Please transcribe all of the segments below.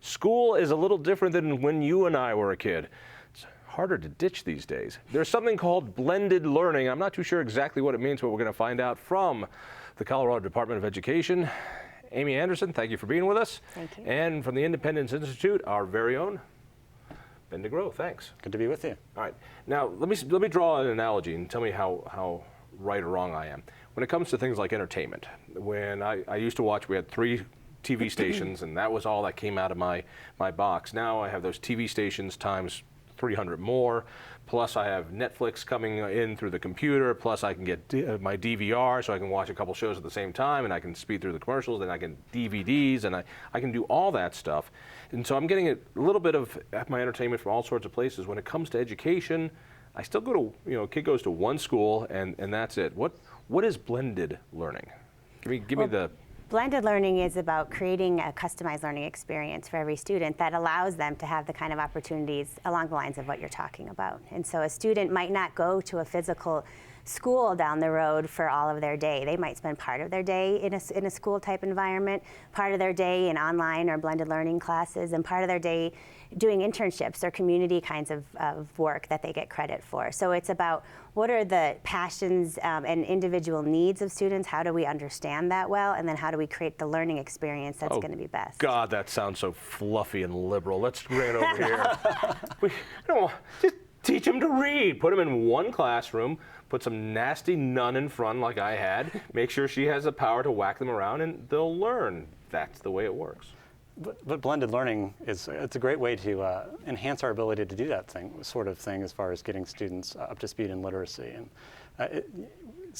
School is a little different than when you and I were a kid. It's harder to ditch these days. There's something called blended learning. I'm not too sure exactly what it means, but we're going to find out from the Colorado Department of Education. Amy Anderson, thank you for being with us. Thank you. And from the Independence Institute, our very own Ben DeGrow. Thanks. Good to be with you. All right. Now, let me draw an analogy and tell me how right or wrong I am. When it comes to things like entertainment, when I used to watch, we had 3 TV stations, and that was all that came out of my box. Now I have those TV stations times 300 more, plus I have Netflix coming in through the computer, plus I can get my DVR so I can watch a couple shows at the same time, and I can speed through the commercials, and I can DVDs, and I can do all that stuff. And so I'm getting a little bit of my entertainment from all sorts of places. When it comes to education, I still go to, a kid goes to one school, and that's it. What is blended learning? Give me the... Blended learning is about creating a customized learning experience for every student that allows them to have the kind of opportunities along the lines of what you're talking about. And so a student might not go to a physical school down the road for all of their day. They might spend part of their day in a school type environment, part of their day in online or blended learning classes, and part of their day doing internships or community kinds of work that they get credit for. So it's about what are the passions and individual needs of students, how do we understand that well, and then how do we create the learning experience that's going to be best. God, that sounds so fluffy and liberal. Let's bring it over here. Just teach them to read. Put them in one classroom, put some nasty nun in front like I had, make sure she has the power to whack them around, and they'll learn. That's the way it works. But blended learning it's a great way to enhance our ability to do that sort of thing as far as getting students up to speed in literacy. And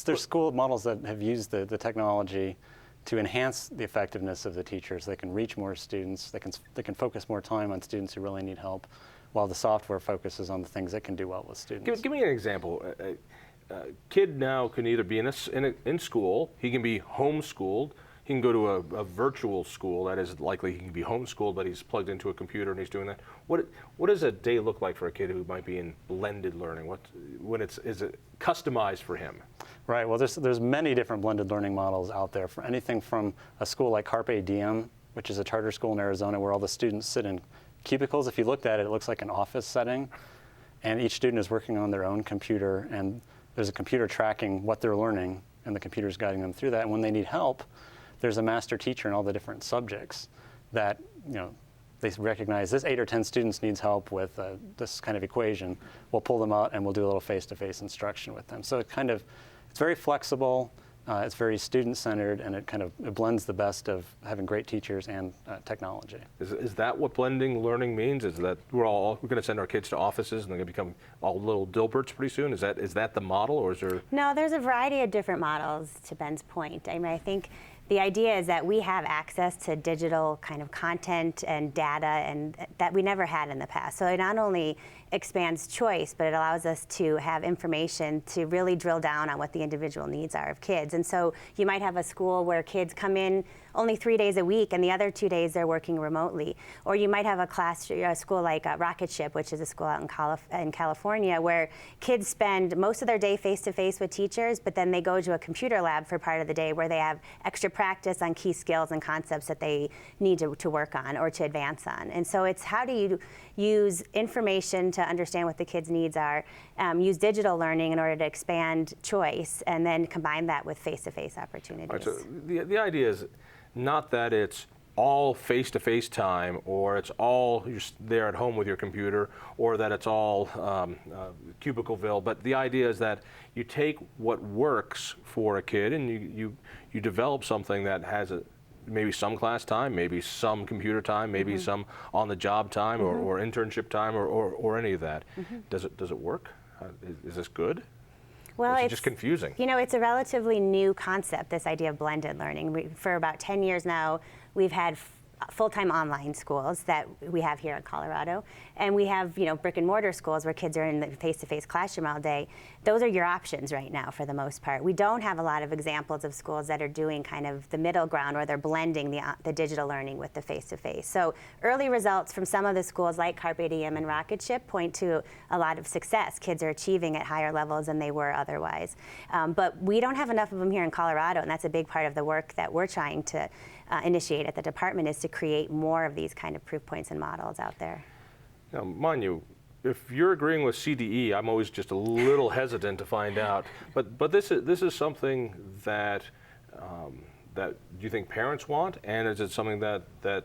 there's school models that have used the technology to enhance the effectiveness of the teachers. They can reach more students. They can focus more time on students who really need help, while the software focuses on the things that can do well with students. Give me an example. A kid now can either be in school, he can be homeschooled, he can go to a virtual school. That is likely he can be homeschooled, but he's plugged into a computer and he's doing that. What does a day look like for a kid who might be in blended learning? Is it customized for him? Right. Well, there's many different blended learning models out there. For anything from a school like Carpe Diem, which is a charter school in Arizona, where all the students sit in cubicles. If you looked at it, it looks like an office setting, and each student is working on their own computer, and there's a computer tracking what they're learning, and the computer's guiding them through that. And when they need help, there's a master teacher in all the different subjects that, they recognize this 8 or 10 students needs help with this kind of equation. We'll pull them out and we'll do a little face-to-face instruction with them. So it's very flexible. It's very student-centered, and it blends the best of having great teachers and technology. Is that what blending learning means? Is that we're going to send our kids to offices and they're going to become all little Dilberts pretty soon? Is that the model, or is there? No, there's a variety of different models. To Ben's point, I think the idea is that we have access to digital kind of content and data, and that we never had in the past. So it not only expands choice, but it allows us to have information to really drill down on what the individual needs are of kids. And so you might have a school where kids come in only 3 days a week, and the other 2 days they're working remotely. Or you might have a school like Rocket Ship, which is a school out in California, where kids spend most of their day face-to-face with teachers, but then they go to a computer lab for part of the day where they have extra practice on key skills and concepts that they need to work on or to advance on. And so it's how do you use information to understand what the kids' needs are, use digital learning in order to expand choice, and then combine that with face-to-face opportunities. Right, so the idea is not that it's all face-to-face time, or it's all you're there at home with your computer, or that it's all cubicleville, but the idea is that you take what works for a kid and you develop something that has maybe some class time, maybe some computer time, maybe some on-the-job time, or internship time, or any of that. Does it work? Is this good? Well, it's just confusing. It's a relatively new concept, this idea of blended learning. For about 10 years now, we've had full-time online schools that we have here in Colorado, and we have brick and mortar schools where kids are in the face-to-face classroom all day. Those are your options right now for the most part. We don't have a lot of examples of schools that are doing kind of the middle ground where they're blending the digital learning with the face-to-face. So early results from some of the schools like Carpe Diem and Rocket Ship point to a lot of success. Kids are achieving at higher levels than they were otherwise. But we don't have enough of them here in Colorado, and that's a big part of the work that we're trying to initiate at the department is to create more of these kind of proof points and models out there. Now, mind you, if you're agreeing with CDE, I'm always just a little hesitant to find out. But this is something that that you think parents want, and is it something that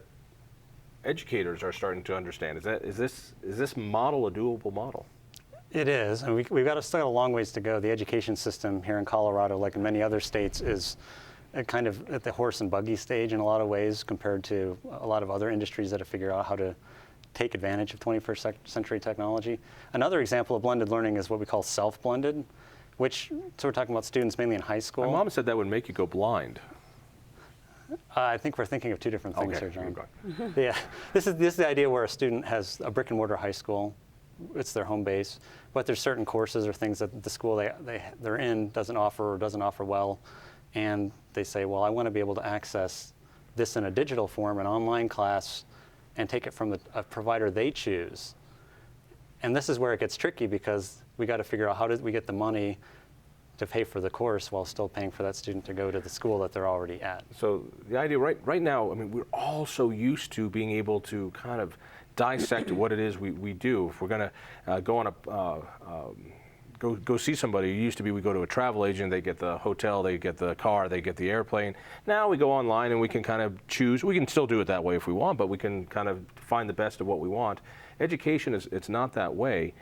educators are starting to understand? Is this model a doable model? It is, and we've still got a long ways to go. The education system here in Colorado, like in many other states, is kind of at the horse and buggy stage in a lot of ways compared to a lot of other industries that have figured out how to take advantage of 21st century technology. Another example of blended learning is what we call self-blended, which, so we're talking about students mainly in high school. My mom said that would make you go blind. I think we're thinking of two different things Okay, here, John. Yeah, this is the idea where a student has a brick and mortar high school. It's their home base, but there's certain courses or things that the school they're in doesn't offer or doesn't offer well, and they say, well, I want to be able to access this in a digital form, an online class, and take it from a provider they choose. And this is where it gets tricky because we got to figure out how did we get the money to pay for the course while still paying for that student to go to the school that they're already at. So the idea right now, I mean, we're all so used to being able to kind of dissect what it is we do. If we're going to go on a go see somebody, it used to be we go to a travel agent, they get the hotel, they get the car, they get the airplane. Now we go online and we can kind of choose. We can still do it that way if we want, but we can kind of find the best of what we want. Education it's not that way.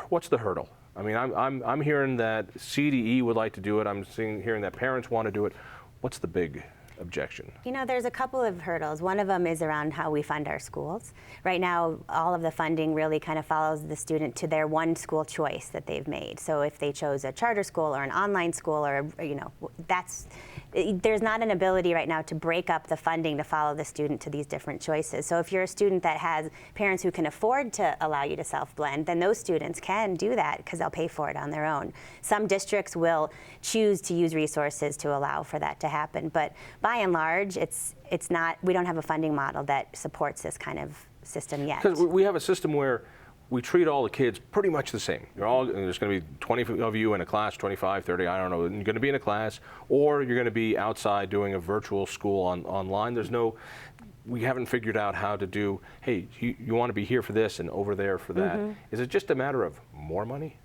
What's the hurdle? I mean, I'm hearing that CDE would like to do it. I'm hearing that parents want to do it. What's the big objection? You know, there's a couple of hurdles. One of them is around how we fund our schools. Right now, all of the funding really kind of follows the student to their one school choice that they've made. So if they chose a charter school or an online school, or there's not an ability right now to break up the funding to follow the student to these different choices. So if you're a student that has parents who can afford to allow you to self-blend, then those students can do that because they'll pay for it on their own. Some districts will choose to use resources to allow for that to happen, but by and large, it's not. We don't have a funding model that supports this kind of system yet. Because we have a system where we treat all the kids pretty much the same. There's going to be 20 of you in a class, 25, 30, I don't know. You're going to be in a class, or you're going to be outside doing a virtual school online. We haven't figured out how to do, hey, you want to be here for this and over there for that. Mm-hmm. Is it just a matter of more money?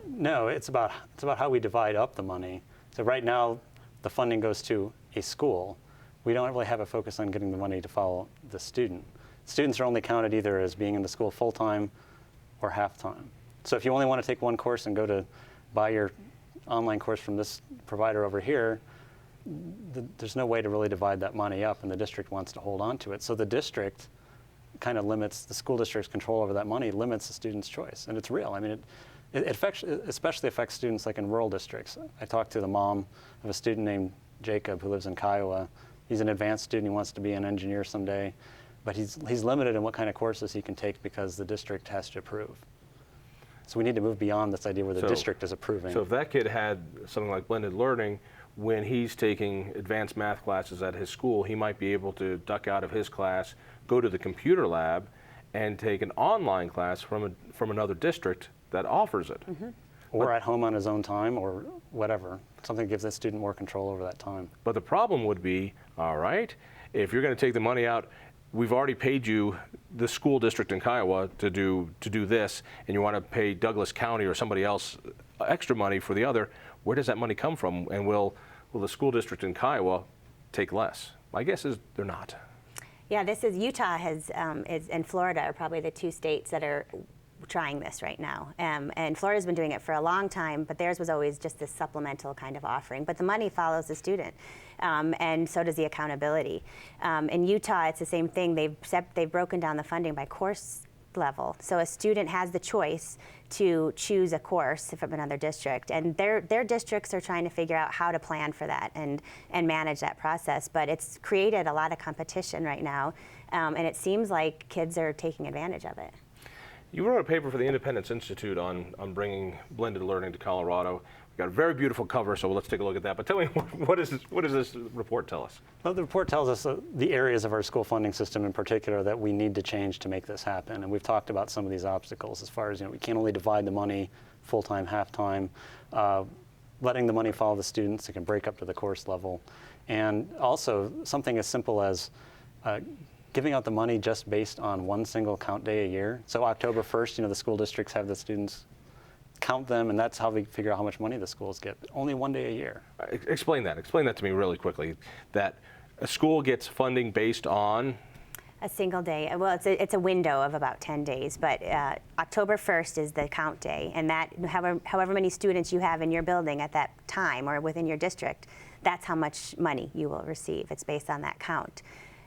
No, it's about how we divide up the money. So right now, the funding goes to a school. We don't really have a focus on getting the money to follow the student. Students are only counted either as being in the school full-time or half-time. So if you only want to take one course and go to buy your online course from this provider over here, there's no way to really divide that money up, and the district wants to hold on to it. So the district kind of limits, the school district's control over that money limits the student's choice, and it's real. I mean, it especially affects students like in rural districts. I talked to the mom of a student named Jacob who lives in Kiowa. He's an advanced student, he wants to be an engineer someday. But he's limited in what kind of courses he can take because the district has to approve. So we need to move beyond this idea where the district is approving. So if that kid had something like blended learning, when he's taking advanced math classes at his school, he might be able to duck out of his class, go to the computer lab, and take an online class from another district that offers it. Mm-hmm. Or at home on his own time, or whatever. Something that gives that student more control over that time. But the problem would be, all right, if you're going to take the money out, we've already paid you, the school district in Kiowa, to do this, and you want to pay Douglas County or somebody else extra money for the other. Where does that money come from? And will the school district in Kiowa take less? My guess is they're not. Yeah, Utah and Florida are probably the two states that are trying this right now. And Florida's been doing it for a long time, but theirs was always just this supplemental kind of offering. But the money follows the student, and so does the accountability. In Utah, it's the same thing. They've broken down the funding by course level. So a student has the choice to choose a course from another district, and their districts are trying to figure out how to plan for that and manage that process. But it's created a lot of competition right now, and it seems like kids are taking advantage of it. You wrote a paper for the Independence Institute on bringing blended learning to Colorado. We've got a very beautiful cover, so let's take a look at that. But tell me, what does this report tell us? Well, the report tells us the areas of our school funding system in particular that we need to change to make this happen. And we've talked about some of these obstacles as far as, we can't only divide the money full-time, half-time, letting the money follow the students. It can break up to the course level. And also something as simple as giving out the money just based on one single count day a year. So October 1st, the school districts have the students count them, and that's how we figure out how much money the schools get. Only one day a year. Explain that. Explain that to me really quickly. That a school gets funding based on a single day. Well, it's a window of about 10 days, but October 1st is the count day, and that however many students you have in your building at that time or within your district, that's how much money you will receive. It's based on that count.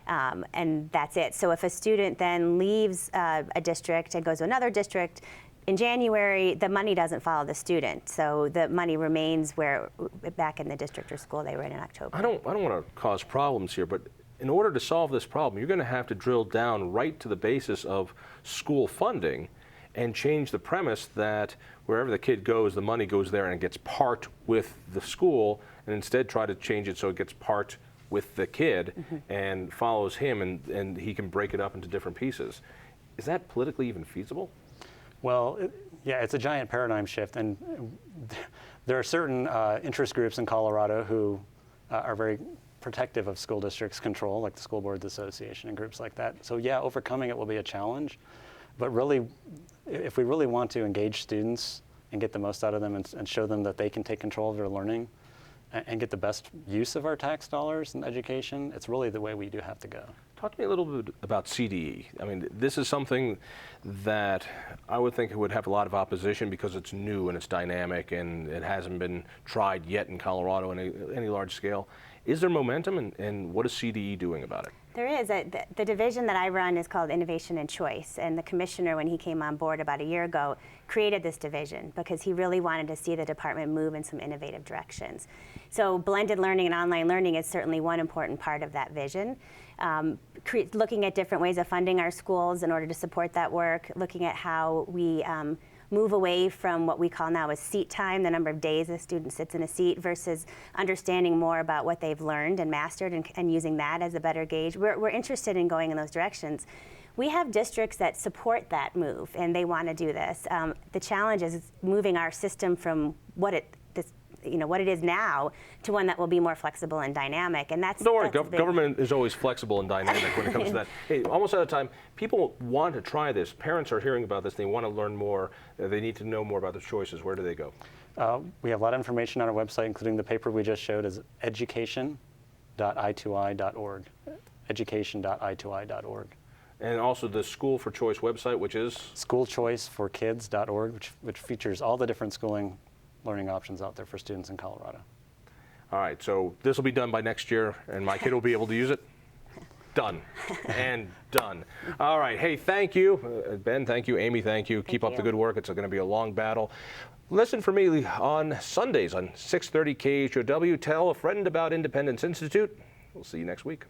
And that's it. So if a student then leaves a district and goes to another district, in January, the money doesn't follow the student. So the money remains back in the district or school they were in October. I don't want to cause problems here, but in order to solve this problem, you're going to have to drill down right to the basis of school funding and change the premise that wherever the kid goes, the money goes there and it gets part with the school, and instead try to change it so it gets part with the kid and follows him, and he can break it up into different pieces. Is that politically even feasible? Well, yeah, it's a giant paradigm shift, and there are certain interest groups in Colorado who are very protective of school districts' control, like the School Boards Association and groups like that. So yeah, overcoming it will be a challenge, but really, if we really want to engage students and get the most out of them and show them that they can take control of their learning and get the best use of our tax dollars in education, it's really the way we do have to go. Talk to me a little bit about CDE. I mean, this is something that I would think would have a lot of opposition because it's new and it's dynamic and it hasn't been tried yet in Colorado on any large scale. Is there momentum, and what is CDE doing about it? There is. The division that I run is called Innovation and Choice, and the commissioner, when he came on board about a year ago, created this division because he really wanted to see the department move in some innovative directions. So blended learning and online learning is certainly one important part of that vision. Looking at different ways of funding our schools in order to support that work, looking at how we move away from what we call now as seat time, the number of days a student sits in a seat, versus understanding more about what they've learned and mastered and using that as a better gauge. We're interested in going in those directions. We have districts that support that move, and they want to do this. The challenge is moving our system from what it is now to one that will be more flexible and dynamic, and that's. Don't worry, government is always flexible and dynamic when it comes to that. Hey, almost out of time. People want to try this. Parents are hearing about this. They want to learn more. They need to know more about their choices. Where do they go? We have a lot of information on our website, including the paper we just showed is education.i2i.org. Education.i2i.org. And also the School for Choice website, which is? Schoolchoiceforkids.org, which features all the different schooling learning options out there for students in Colorado. All right, so this will be done by next year, and my kid will be able to use it? Done. And done. All right, hey, thank you. Ben, thank you. Amy, thank you. Keep up the good work. It's going to be a long battle. Listen for me on Sundays on 6:30 KHOW. Tell a friend about Independence Institute. We'll see you next week.